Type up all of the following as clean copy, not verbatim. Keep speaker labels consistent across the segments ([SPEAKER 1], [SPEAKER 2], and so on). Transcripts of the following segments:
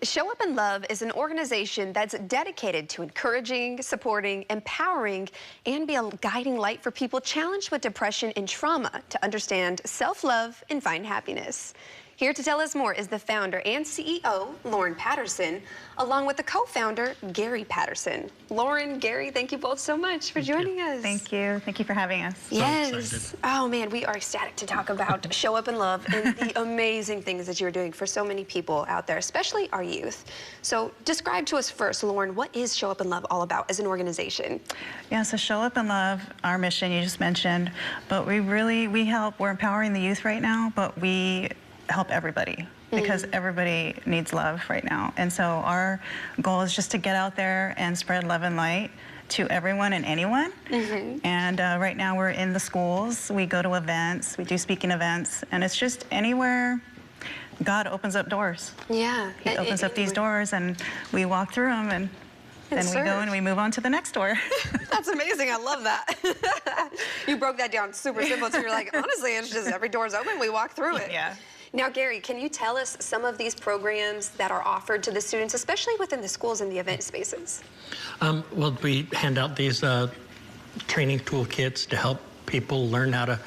[SPEAKER 1] Show Up in Love is an organization that's dedicated to encouraging, supporting, empowering, and be a guiding light for people challenged with depression and trauma to understand self-love and find happiness. Here to tell us more is the founder and CEO, Lorrine Patterson, along with the co-founder, Gary Patterson. Lorrine, Gary, thank you both so much for joining us.
[SPEAKER 2] Thank you. Thank you for having us.
[SPEAKER 1] Yes. Oh, man, we are ecstatic to talk about Show Up in Love and the amazing things that you're doing for so many people out there, especially our youth. So describe to us first, Lorrine, what is Show Up in Love all about as an organization?
[SPEAKER 2] Yeah, so Show Up in Love, our mission you just mentioned, but we're empowering the youth right now, but we help everybody because everybody needs love right now. And so our goal is just to get out there and spread love and light to everyone and anyone. And right now we're in the schools, we go to events, we do speaking events, and it's just anywhere God opens up doors.
[SPEAKER 1] Yeah.
[SPEAKER 2] He opens up these doors and we walk through them and then we go and we move on to the next door.
[SPEAKER 1] That's amazing. I love that. You broke that down super simple. So you're like, honestly, it's just every door's open. We walk through it.
[SPEAKER 2] Yeah.
[SPEAKER 1] Now, Gary, can you tell us some of these programs that are offered to the students, especially within the schools and the event spaces?
[SPEAKER 3] Well, we hand out these training toolkits to help people learn how to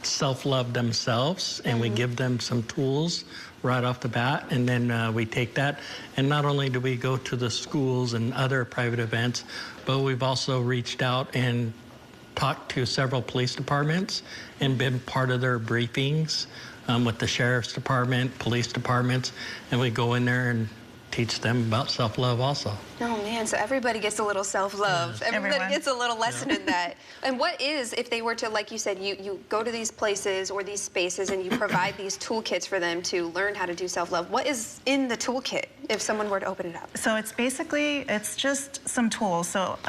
[SPEAKER 3] self-love themselves, and we give them some tools right off the bat, and then we take that, and not only do we go to the schools and other private events, but we've also reached out and talked to several police departments and been part of their briefings with the sheriff's department, police departments, and we go in there and teach them about self-love also.
[SPEAKER 1] Oh man, so everybody gets a little self-love.
[SPEAKER 3] Yes.
[SPEAKER 1] Everybody gets a little lesson in that. And what is, if they were to, like you said, you go to these places or these spaces and you provide these toolkits for them to learn how to do self-love, what is in the toolkit if someone were to open it up?
[SPEAKER 2] So it's just some tools. So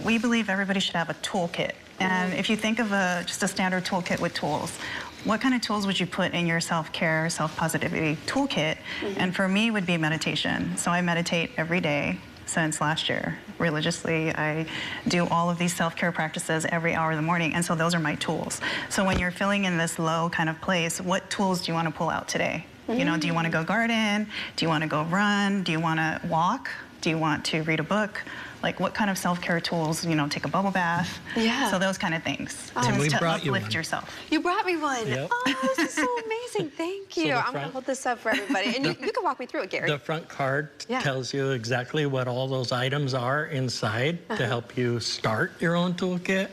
[SPEAKER 2] we believe everybody should have a toolkit. And if you think of just a standard toolkit with tools, what kind of tools would you put in your self-care, self-positivity toolkit? And for me, it would be meditation. So I meditate every day since last year, religiously. I do all of these self-care practices every hour of the morning, and so those are my tools. So when you're feeling in this low kind of place, what tools do you want to pull out today? You know, do you want to go garden? Do you want to go run? Do you want to walk? Do you want to read a book? Like, what kind of self-care tools, you know, take a bubble bath? Yeah. So those kind of things to uplift yourself.
[SPEAKER 1] You brought me one.
[SPEAKER 3] Yep.
[SPEAKER 1] Oh, this is so amazing. Thank you. I'm going to hold this up for everybody. And you can walk me through it, Gary.
[SPEAKER 3] The front card tells you exactly what all those items are inside to help you start your own toolkit.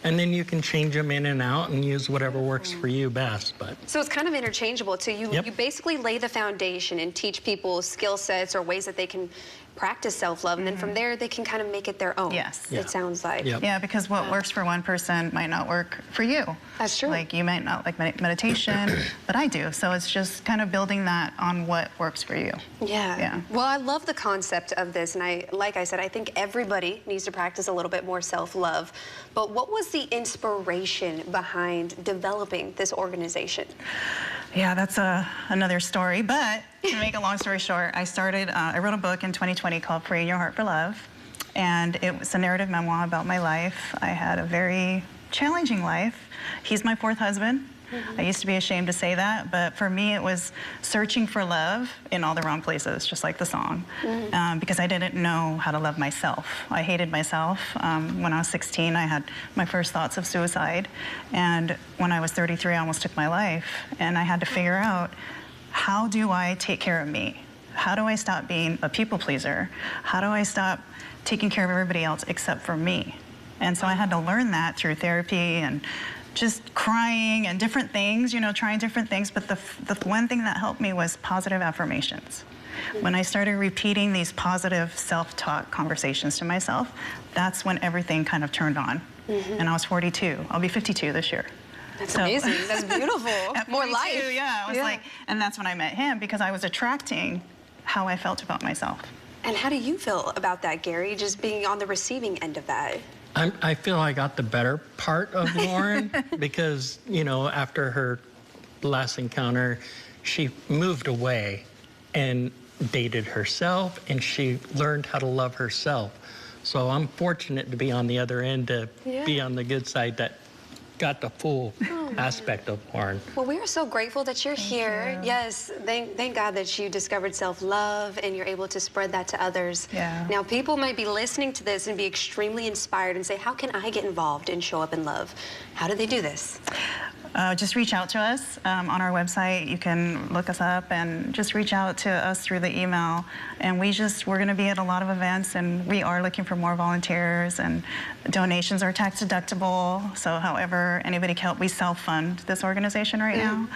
[SPEAKER 3] And then you can change them in and out and use whatever works for you best.
[SPEAKER 1] So it's kind of interchangeable too. You basically lay the foundation and teach people skill sets or ways that they can practice self-love, and then from there they can kind of make it their own.
[SPEAKER 2] Yes.
[SPEAKER 1] It sounds like.
[SPEAKER 2] Yeah, because what works for one person might not work for you.
[SPEAKER 1] That's true.
[SPEAKER 2] Like, you might not like meditation, but I do. So it's just kind of building that on what works for you.
[SPEAKER 1] Yeah. Well, I love the concept of this, and like I said, I think everybody needs to practice a little bit more self-love. But what was the inspiration behind developing this organization?
[SPEAKER 2] Yeah, that's another story, but to make a long story short, I wrote a book in 2020 called Freeing Your Heart for Love, and it was a narrative memoir about my life. I had a very challenging life. He's my fourth husband. I used to be ashamed to say that, but for me it was searching for love in all the wrong places, just like the song, because I didn't know how to love myself. I hated myself. When I was 16, I had my first thoughts of suicide, and when I was 33, I almost took my life, and I had to figure out, how do I take care of me? How do I stop being a people pleaser? How do I stop taking care of everybody else except for me? And so I had to learn that through therapy and just crying and different things, you know, trying different things. But the one thing that helped me was positive affirmations. When I started repeating these positive self-talk conversations to myself, that's when everything kind of turned on. And I was 42. I'll be 52 this year.
[SPEAKER 1] That's amazing. That's beautiful. More life.
[SPEAKER 2] Yeah, I was like, and that's when I met him, because I was attracting how I felt about myself.
[SPEAKER 1] And how do you feel about that, Gary, just being on the receiving end of that?
[SPEAKER 3] I feel I got the better part of Lorrine because, you know, after her last encounter, she moved away and dated herself, and she learned how to love herself. So I'm fortunate to be on the other end, to be on the good side, that got the full aspect of Lorrine.
[SPEAKER 1] Well, we are so grateful that you're here.
[SPEAKER 2] you.
[SPEAKER 1] Yes, thank God that you discovered self-love and you're able to spread that to others.
[SPEAKER 2] Yeah.
[SPEAKER 1] Now, people might be listening to this and be extremely inspired and say, how can I get involved and show up in love? How do they do this?
[SPEAKER 2] Just reach out to us on our website. You can look us up and just reach out to us through the email. And we're going to be at a lot of events, and we are looking for more volunteers, and donations are tax deductible. So however anybody can help, we self-fund this organization right now.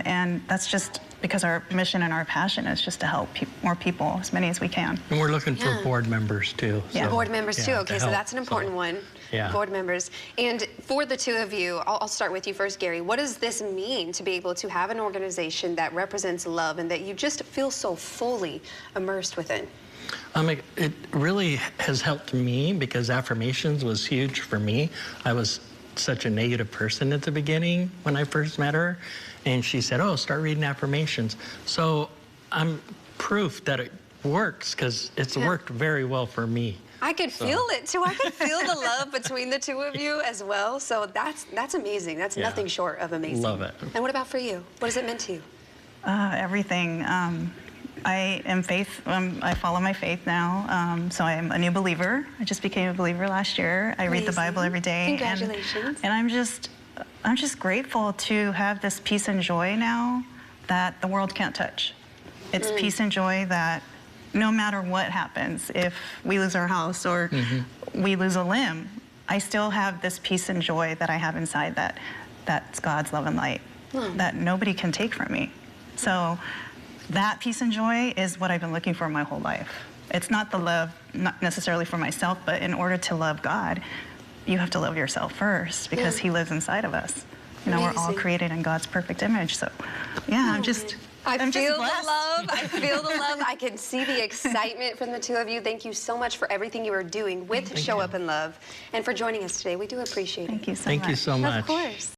[SPEAKER 2] And that's just because our mission and our passion is just to help more people, as many as we can.
[SPEAKER 3] And we're looking for board members too.
[SPEAKER 2] Yeah.
[SPEAKER 3] So,
[SPEAKER 1] Board members too.
[SPEAKER 3] yeah,
[SPEAKER 1] Okay,
[SPEAKER 3] to
[SPEAKER 1] so
[SPEAKER 3] help.
[SPEAKER 1] that's an important one.
[SPEAKER 3] Yeah.
[SPEAKER 1] Board members. And for the two of you, I'll start with you first, Gary. What does this mean to be able to have an organization that represents love and that you just feel so fully immersed within?
[SPEAKER 3] It really has helped me because affirmations was huge for me. I was such a negative person at the beginning when I first met her, and she said, oh, start reading affirmations. So I'm proof that it works because it's worked very well for me.
[SPEAKER 1] I could feel it too. I could feel the love between the two of you as well. So that's amazing. That's nothing short of amazing.
[SPEAKER 3] Love it.
[SPEAKER 1] And what about for you? What has it meant to you?
[SPEAKER 2] Everything. I am faith. I follow my faith now. So I'm a new believer. I just became a believer last year. I read the Bible every day.
[SPEAKER 1] Congratulations.
[SPEAKER 2] And I'm just grateful to have this peace and joy now that the world can't touch. It's peace and joy that no matter what happens, if we lose our house or we lose a limb, I still have this peace and joy that I have inside that's God's love and light that nobody can take from me. So that peace and joy is what I've been looking for my whole life. It's not the love, not necessarily for myself, but in order to love God, you have to love yourself first because He lives inside of us. You know, we're all created in God's perfect image. So, yeah, I'm just
[SPEAKER 1] I feel the
[SPEAKER 2] blessed.
[SPEAKER 1] love. I feel the love. I can see the excitement from the two of you. Thank you so much for everything you are doing with Show Up in Love and for joining us today. We do appreciate it.
[SPEAKER 2] Thank you so much.
[SPEAKER 3] Thank you so much.
[SPEAKER 1] Of course.